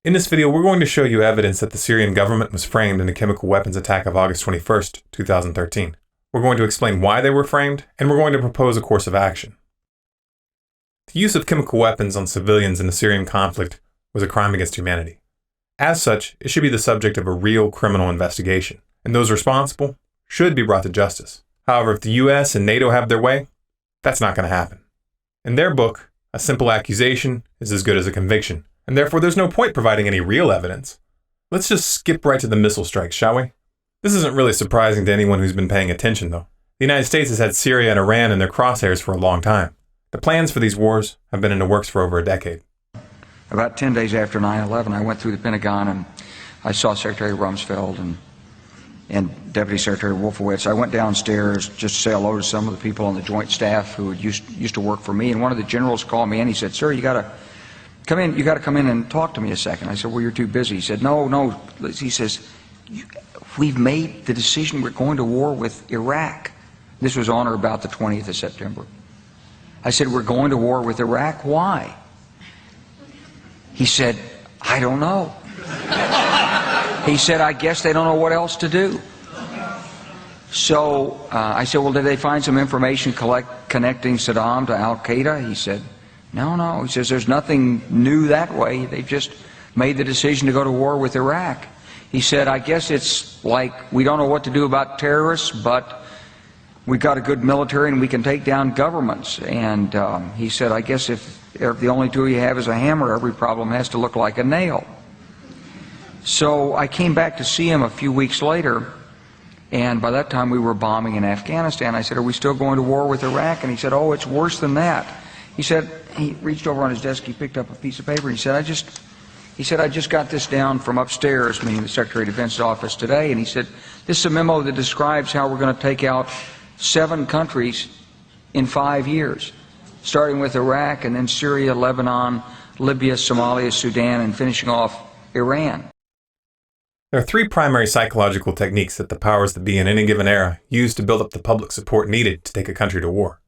In this video, we're going to show you evidence that the Syrian government was framed in the chemical weapons attack of August 21st, 2013. We're going to explain why they were framed, and we're going to propose a course of action. The use of chemical weapons on civilians in the Syrian conflict was a crime against humanity. As such, it should be the subject of a real criminal investigation, and those responsible should be brought to justice. However, if the US and NATO have their way, that's not going to happen. In their book, a simple accusation is as good as a conviction, and therefore there's no point providing any real evidence. Let's just skip right to the missile strikes, shall we? This isn't really surprising to anyone who's been paying attention, though. The United States has had Syria and Iran in their crosshairs for a long time. The plans for these wars have been in the works for over a decade. About 10 days after 9/11, I went through the Pentagon and I saw Secretary Rumsfeld and Deputy Secretary Wolfowitz. I went downstairs just to say hello to some of the people on the Joint Staff who used to work for me, and one of the generals called me and he said, "Sir, you got to come in and talk to me a second." I said, "Well, you're too busy." He said, No. He says, "We've made the decision. We're going to war with Iraq." This was on or about the 20th of September. I said, "We're going to war with Iraq. Why?" He said, "I don't know." He said, "I guess they don't know what else to do." So I said, "Well, did they find some information connecting Saddam to Al-Qaeda?" He said, No. He says, "There's nothing new that way. They've just made the decision to go to war with Iraq." He said, "I guess it's like we don't know what to do about terrorists, but we've got a good military and we can take down governments." And he said, "I guess if the only tool you have is a hammer, every problem has to look like a nail." So I came back to see him a few weeks later, and by that time we were bombing in Afghanistan. I said, "Are we still going to war with Iraq?" And he said, "Oh, it's worse than that." He said, he reached over on his desk, he picked up a piece of paper, and he said, I just got this down from upstairs," meaning the Secretary of Defense's office today, and he said, "This is a memo that describes how we're going to take out 7 countries in 5 years, starting with Iraq and then Syria, Lebanon, Libya, Somalia, Sudan, and finishing off Iran." There are 3 primary psychological techniques that the powers that be in any given era use to build up the public support needed to take a country to war.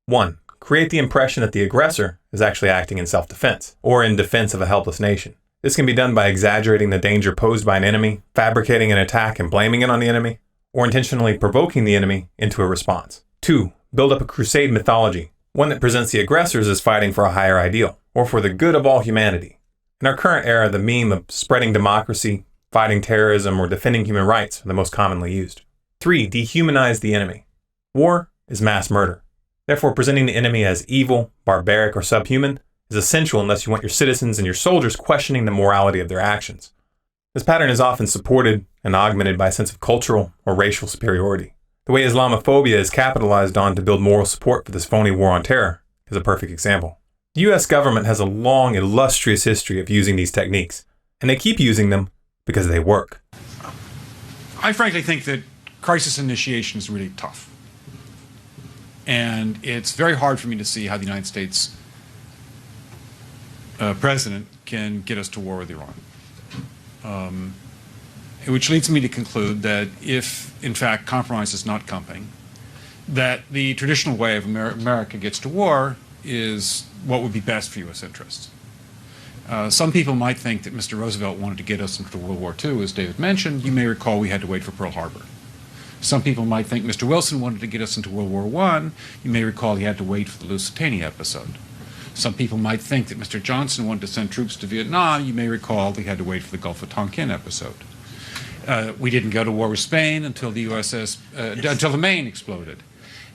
1. Create the impression that the aggressor is actually acting in self-defense, or in defense of a helpless nation. This can be done by exaggerating the danger posed by an enemy, fabricating an attack and blaming it on the enemy, or intentionally provoking the enemy into a response. 2. Build up a crusade mythology, one that presents the aggressors as fighting for a higher ideal, or for the good of all humanity. In our current era, the meme of spreading democracy, fighting terrorism, or defending human rights are the most commonly used. 3. Dehumanize the enemy. War is mass murder. Therefore, presenting the enemy as evil, barbaric, or subhuman is essential unless you want your citizens and your soldiers questioning the morality of their actions. This pattern is often supported and augmented by a sense of cultural or racial superiority. The way Islamophobia is capitalized on to build moral support for this phony war on terror is a perfect example. The US government has a long, illustrious history of using these techniques, and they keep using them because they work. I frankly think that crisis initiation is really tough. And it's very hard for me to see how the United States president can get us to war with Iran. Which leads me to conclude that if, in fact, compromise is not coming, that the traditional way of America gets to war is what would be best for U.S. interests. Some people might think that Mr. Roosevelt wanted to get us into World War II, as David mentioned. You may recall we had to wait for Pearl Harbor. Some people might think Mr. Wilson wanted to get us into World War I. You may recall he had to wait for the Lusitania episode. Some people might think that Mr. Johnson wanted to send troops to Vietnam. You may recall he had to wait for the Gulf of Tonkin episode. We didn't go to war with Spain until the until the Maine exploded.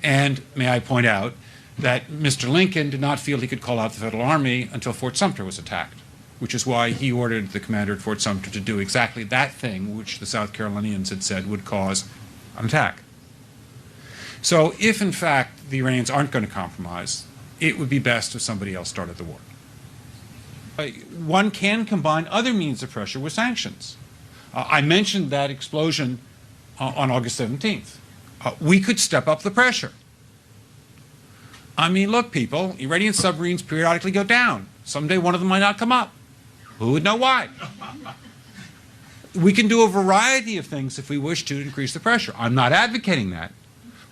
And may I point out that Mr. Lincoln did not feel he could call out the Federal Army until Fort Sumter was attacked, which is why he ordered the commander at Fort Sumter to do exactly that thing which the South Carolinians had said would cause an attack. So if, in fact, the Iranians aren't going to compromise, it would be best if somebody else started the war. One can combine other means of pressure with sanctions. I mentioned that explosion on August 17th. We could step up the pressure. I mean, look, people, Iranian submarines periodically go down. Someday one of them might not come up. Who would know why? We can do a variety of things if we wish to increase the pressure. I'm not advocating that.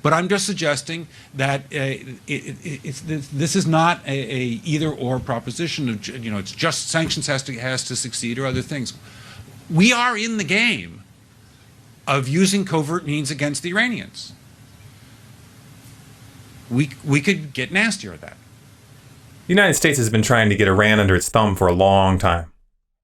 But I'm just suggesting that this is not a either-or proposition of, it's just sanctions has to succeed or other things. We are in the game of using covert means against the Iranians. We could get nastier at that. The United States has been trying to get Iran under its thumb for a long time.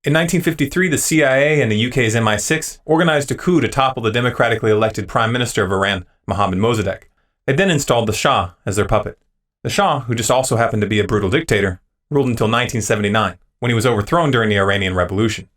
In 1953, the CIA and the UK's MI6 organized a coup to topple the democratically elected Prime Minister of Iran, Mohammad Mossadegh. They then installed the Shah as their puppet. The Shah, who just also happened to be a brutal dictator, ruled until 1979, when he was overthrown during the Iranian Revolution.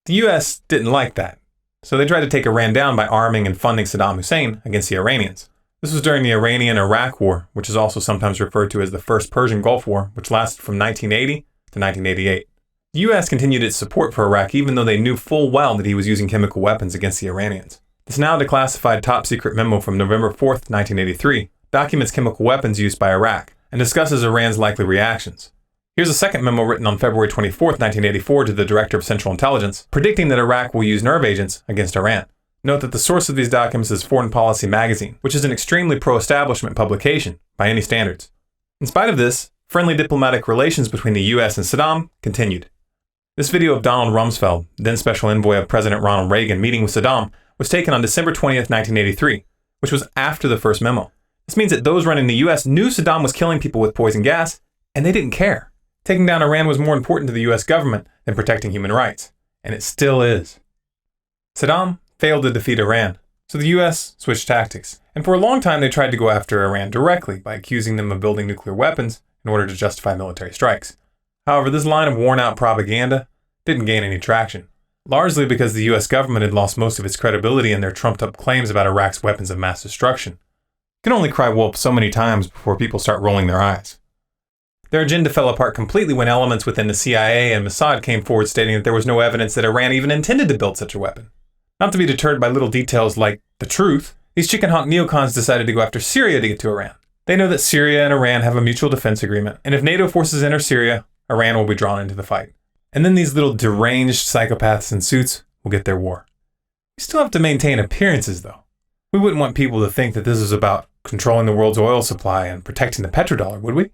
The US didn't like that, so they tried to take Iran down by arming and funding Saddam Hussein against the Iranians. This was during the Iranian-Iraq War, which is also sometimes referred to as the First Persian Gulf War, which lasted from 1980 to 1988. The US continued its support for Iraq even though they knew full well that he was using chemical weapons against the Iranians. This now declassified top-secret memo from November 4th, 1983, documents chemical weapons used by Iraq and discusses Iran's likely reactions. Here's a second memo written on February 24th, 1984 to the Director of Central Intelligence, predicting that Iraq will use nerve agents against Iran. Note that the source of these documents is Foreign Policy Magazine, which is an extremely pro-establishment publication by any standards. In spite of this, friendly diplomatic relations between the US and Saddam continued. This video of Donald Rumsfeld, then Special Envoy of President Ronald Reagan, meeting with Saddam was taken on December 20th, 1983, which was after the first memo. This means that those running the US knew Saddam was killing people with poison gas, and they didn't care. Taking down Iran was more important to the US government than protecting human rights, and it still is. Saddam failed to defeat Iran, so the US switched tactics, and for a long time they tried to go after Iran directly by accusing them of building nuclear weapons in order to justify military strikes. However, this line of worn-out propaganda didn't gain any traction, largely because the US government had lost most of its credibility in their trumped-up claims about Iraq's weapons of mass destruction. You can only cry wolf so many times before people start rolling their eyes. Their agenda fell apart completely when elements within the CIA and Mossad came forward stating that there was no evidence that Iran even intended to build such a weapon. Not to be deterred by little details like the truth, these chicken-hawk neocons decided to go after Syria to get to Iran. They know that Syria and Iran have a mutual defense agreement, and if NATO forces enter Syria, Iran will be drawn into the fight. And then these little deranged psychopaths in suits will get their war. We still have to maintain appearances, though. We wouldn't want people to think that this is about controlling the world's oil supply and protecting the petrodollar, would we?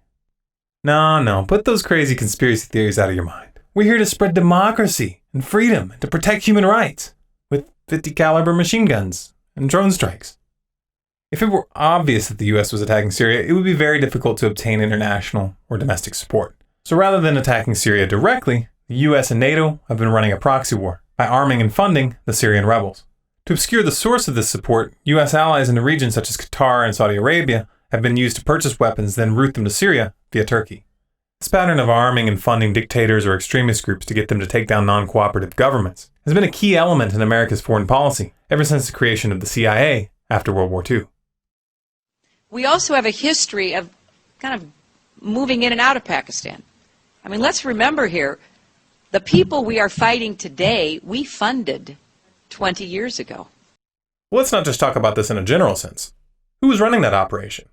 No, put those crazy conspiracy theories out of your mind. We're here to spread democracy and freedom and to protect human rights with 50 caliber machine guns and drone strikes. If it were obvious that the US was attacking Syria, it would be very difficult to obtain international or domestic support. So rather than attacking Syria directly, the US and NATO have been running a proxy war by arming and funding the Syrian rebels. To obscure the source of this support, US allies in the region such as Qatar and Saudi Arabia have been used to purchase weapons, then route them to Syria via Turkey. This pattern of arming and funding dictators or extremist groups to get them to take down non-cooperative governments has been a key element in America's foreign policy ever since the creation of the CIA after World War II. We also have a history of kind of moving in and out of Pakistan. I mean, let's remember here, the people we are fighting today, we funded 20 years ago. Well, let's not just talk about this in a general sense. Who was running that operation?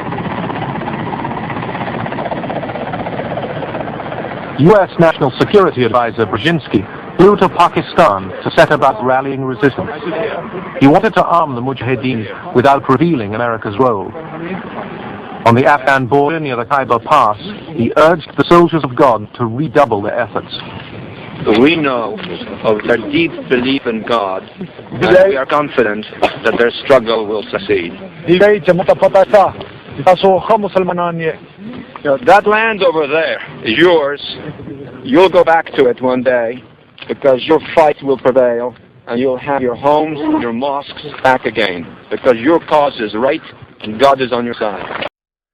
U.S. National Security Advisor Brzezinski flew to Pakistan to set about rallying resistance. He wanted to arm the Mujahideen without revealing America's role. On the Afghan border near the Khyber Pass, he urged the soldiers of God to redouble their efforts. We know of their deep belief in God, and we are confident that their struggle will succeed. That land over there is yours. You'll go back to it one day because your fight will prevail and you'll have your homes and your mosques back again because your cause is right and God is on your side.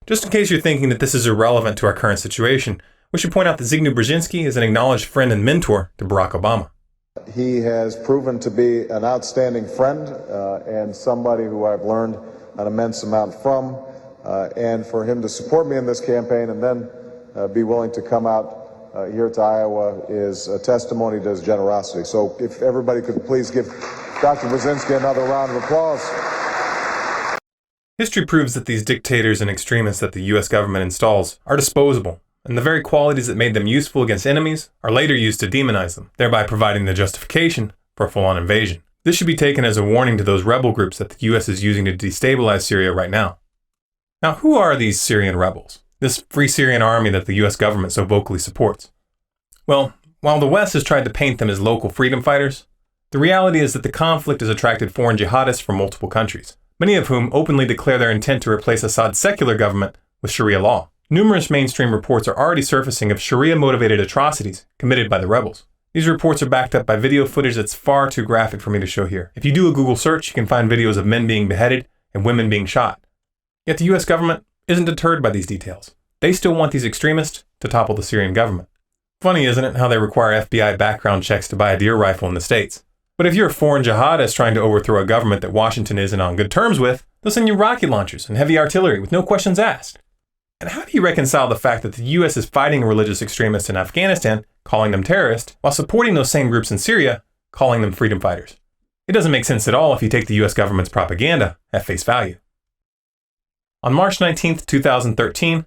Just in case you're thinking that this is irrelevant to our current situation, we should point out that Zbigniew Brzezinski is an acknowledged friend and mentor to Barack Obama. He has proven to be an outstanding friend and somebody who I've learned an immense amount from. And for him to support me in this campaign and then be willing to come out here to Iowa is a testimony to his generosity. So if everybody could please give Dr. Brzezinski another round of applause. History proves that these dictators and extremists that the US government installs are disposable, and the very qualities that made them useful against enemies are later used to demonize them, thereby providing the justification for a full-on invasion. This should be taken as a warning to those rebel groups that the US is using to destabilize Syria right now. Now, who are these Syrian rebels? This Free Syrian Army that the US government so vocally supports? Well, while the West has tried to paint them as local freedom fighters, the reality is that the conflict has attracted foreign jihadists from multiple countries, many of whom openly declare their intent to replace Assad's secular government with Sharia law. Numerous mainstream reports are already surfacing of Sharia-motivated atrocities committed by the rebels. These reports are backed up by video footage that's far too graphic for me to show here. If you do a Google search, you can find videos of men being beheaded and women being shot. Yet the US government isn't deterred by these details. They still want these extremists to topple the Syrian government. Funny, isn't it, how they require FBI background checks to buy a deer rifle in the States? But if you're a foreign jihadist trying to overthrow a government that Washington isn't on good terms with, they'll send you rocket launchers and heavy artillery with no questions asked. And how do you reconcile the fact that the US is fighting religious extremists in Afghanistan, calling them terrorists, while supporting those same groups in Syria, calling them freedom fighters? It doesn't make sense at all if you take the US government's propaganda at face value. On March 19, 2013,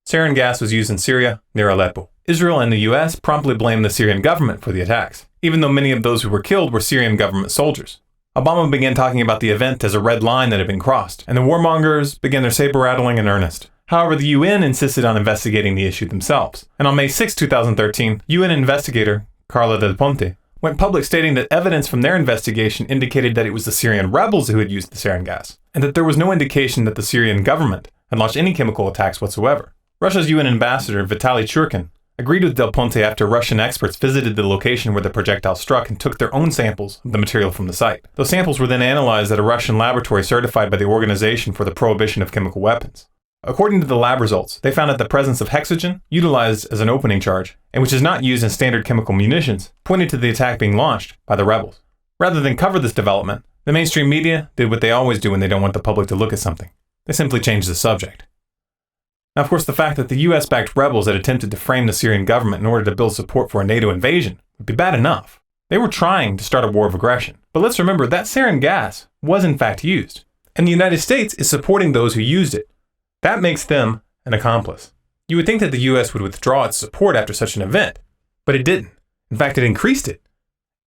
sarin gas was used in Syria near Aleppo. Israel and the US promptly blamed the Syrian government for the attacks, even though many of those who were killed were Syrian government soldiers. Obama began talking about the event as a red line that had been crossed, and the warmongers began their saber-rattling in earnest. However, the UN insisted on investigating the issue themselves, and on May 6, 2013, UN investigator Carla Del Ponte went public stating that evidence from their investigation indicated that it was the Syrian rebels who had used the sarin gas, and that there was no indication that the Syrian government had launched any chemical attacks whatsoever. Russia's UN ambassador Vitaly Churkin agreed with Del Ponte after Russian experts visited the location where the projectile struck and took their own samples of the material from the site. Those samples were then analyzed at a Russian laboratory certified by the Organization for the Prohibition of Chemical Weapons. According to the lab results, they found that the presence of hexogen, utilized as an opening charge, and which is not used in standard chemical munitions, pointed to the attack being launched by the rebels. Rather than cover this development, the mainstream media did what they always do when they don't want the public to look at something. They simply changed the subject. Now, of course, the fact that the US-backed rebels had attempted to frame the Syrian government in order to build support for a NATO invasion would be bad enough. They were trying to start a war of aggression. But let's remember that sarin gas was in fact used, and the United States is supporting those who used it. That makes them an accomplice. You would think that the US would withdraw its support after such an event, but it didn't. In fact, it increased it.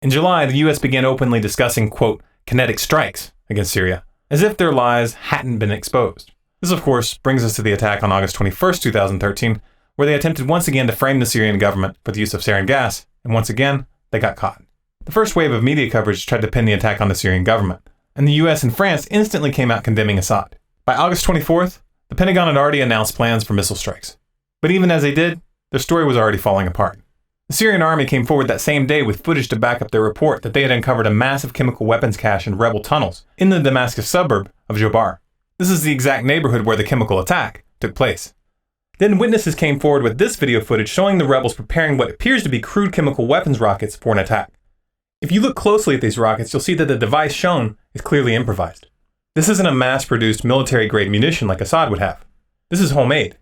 In July, the US began openly discussing, quote, kinetic strikes against Syria, as if their lies hadn't been exposed. This, of course, brings us to the attack on August 21, 2013, where they attempted once again to frame the Syrian government for the use of sarin gas, and once again, they got caught. The first wave of media coverage tried to pin the attack on the Syrian government, and the US and France instantly came out condemning Assad. By August 24th, the Pentagon had already announced plans for missile strikes. But even as they did, their story was already falling apart. The Syrian army came forward that same day with footage to back up their report that they had uncovered a massive chemical weapons cache in rebel tunnels in the Damascus suburb of Jobar. This is the exact neighborhood where the chemical attack took place. Then witnesses came forward with this video footage showing the rebels preparing what appears to be crude chemical weapons rockets for an attack. If you look closely at these rockets, you'll see that the device shown is clearly improvised. This isn't a mass-produced military-grade munition like Assad would have. This is homemade.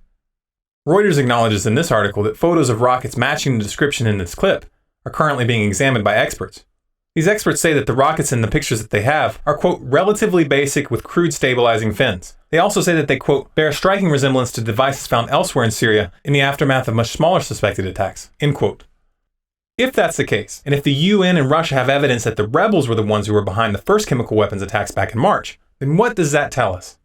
Reuters acknowledges in this article that photos of rockets matching the description in this clip are currently being examined by experts. These experts say that the rockets in the pictures that they have are, quote, relatively basic with crude stabilizing fins. They also say that they, quote, bear a striking resemblance to devices found elsewhere in Syria in the aftermath of much smaller suspected attacks, end quote. If that's the case, and if the UN and Russia have evidence that the rebels were the ones who were behind the first chemical weapons attacks back in March, then what does that tell us?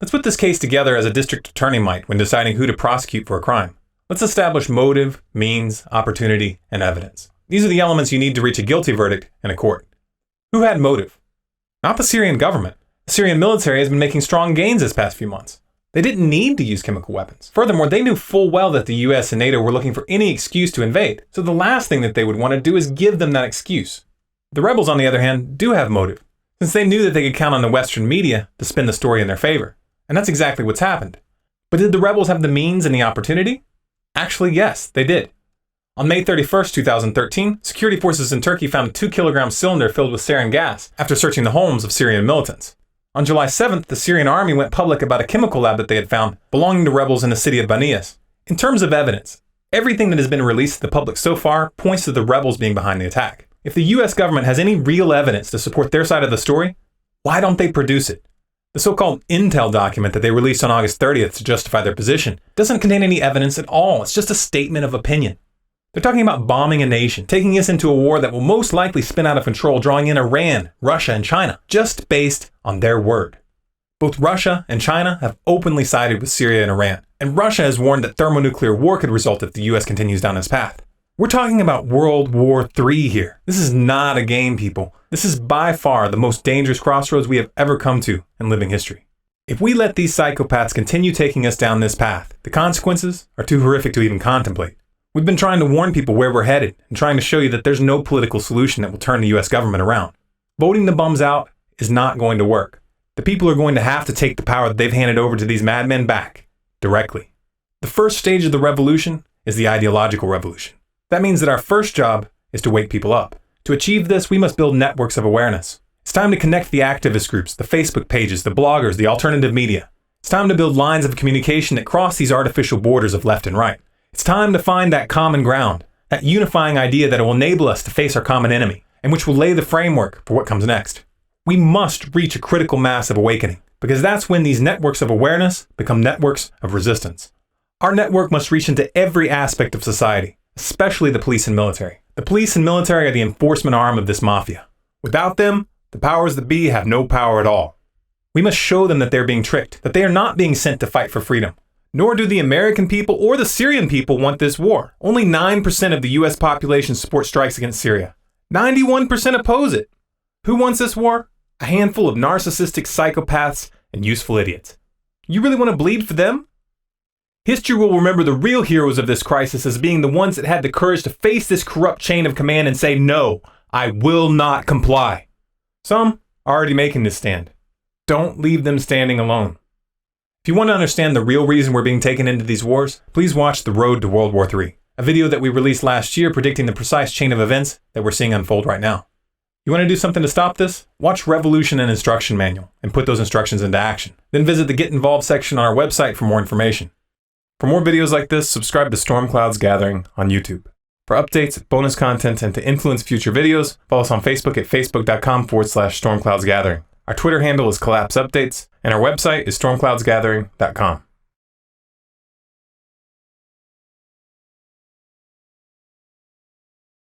Let's put this case together as a district attorney might when deciding who to prosecute for a crime. Let's establish motive, means, opportunity, and evidence. These are the elements you need to reach a guilty verdict in a court. Who had motive? Not the Syrian government. The Syrian military has been making strong gains this past few months. They didn't need to use chemical weapons. Furthermore, they knew full well that the US and NATO were looking for any excuse to invade, so the last thing that they would want to do is give them that excuse. The rebels, on the other hand, do have motive, since they knew that they could count on the Western media to spin the story in their favor. And that's exactly what's happened. But did the rebels have the means and the opportunity? Actually, yes, they did. On May 31, 2013, security forces in Turkey found a 2-kilogram cylinder filled with sarin gas after searching the homes of Syrian militants. On July 7th, the Syrian army went public about a chemical lab that they had found belonging to rebels in the city of Banias. In terms of evidence, everything that has been released to the public so far points to the rebels being behind the attack. If the US government has any real evidence to support their side of the story, why don't they produce it? The so-called intel document that they released on August 30th to justify their position doesn't contain any evidence at all. It's just a statement of opinion. They're talking about bombing a nation, taking us into a war that will most likely spin out of control, drawing in Iran, Russia, and China, just based on their word. Both Russia and China have openly sided with Syria and Iran, and Russia has warned that thermonuclear war could result if the US continues down this path. We're talking about World War III here. This is not a game, people. This is by far the most dangerous crossroads we have ever come to in living history. If we let these psychopaths continue taking us down this path, the consequences are too horrific to even contemplate. We've been trying to warn people where we're headed and trying to show you that there's no political solution that will turn the US government around. Voting the bums out is not going to work. The people are going to have to take the power that they've handed over to these madmen back, directly. The first stage of the revolution is the ideological revolution. That means that our first job is to wake people up. To achieve this, we must build networks of awareness. It's time to connect the activist groups, the Facebook pages, the bloggers, the alternative media. It's time to build lines of communication that cross these artificial borders of left and right. It's time to find that common ground, that unifying idea that will enable us to face our common enemy, and which will lay the framework for what comes next. We must reach a critical mass of awakening, because that's when these networks of awareness become networks of resistance. Our network must reach into every aspect of society, especially the police and military. The police and military are the enforcement arm of this mafia. Without them, the powers that be have no power at all. We must show them that they're being tricked, that they are not being sent to fight for freedom. Nor do the American people or the Syrian people want this war. Only 9% of the US population support strikes against Syria. 91% oppose it. Who wants this war? A handful of narcissistic psychopaths and useful idiots. You really want to bleed for them? History will remember the real heroes of this crisis as being the ones that had the courage to face this corrupt chain of command and say, no, I will not comply. Some are already making this stand. Don't leave them standing alone. If you want to understand the real reason we're being taken into these wars, please watch The Road to World War III, a video that we released last year predicting the precise chain of events that we're seeing unfold right now. You want to do something to stop this? Watch Revolution and Instruction Manual and put those instructions into action. Then visit the Get Involved section on our website for more information. For more videos like this, subscribe to Storm Clouds Gathering on YouTube. For updates, bonus content, and to influence future videos, follow us on Facebook at facebook.com/stormcloudsgathering. Our Twitter handle is Collapse Updates, and our website is stormcloudsgathering.com.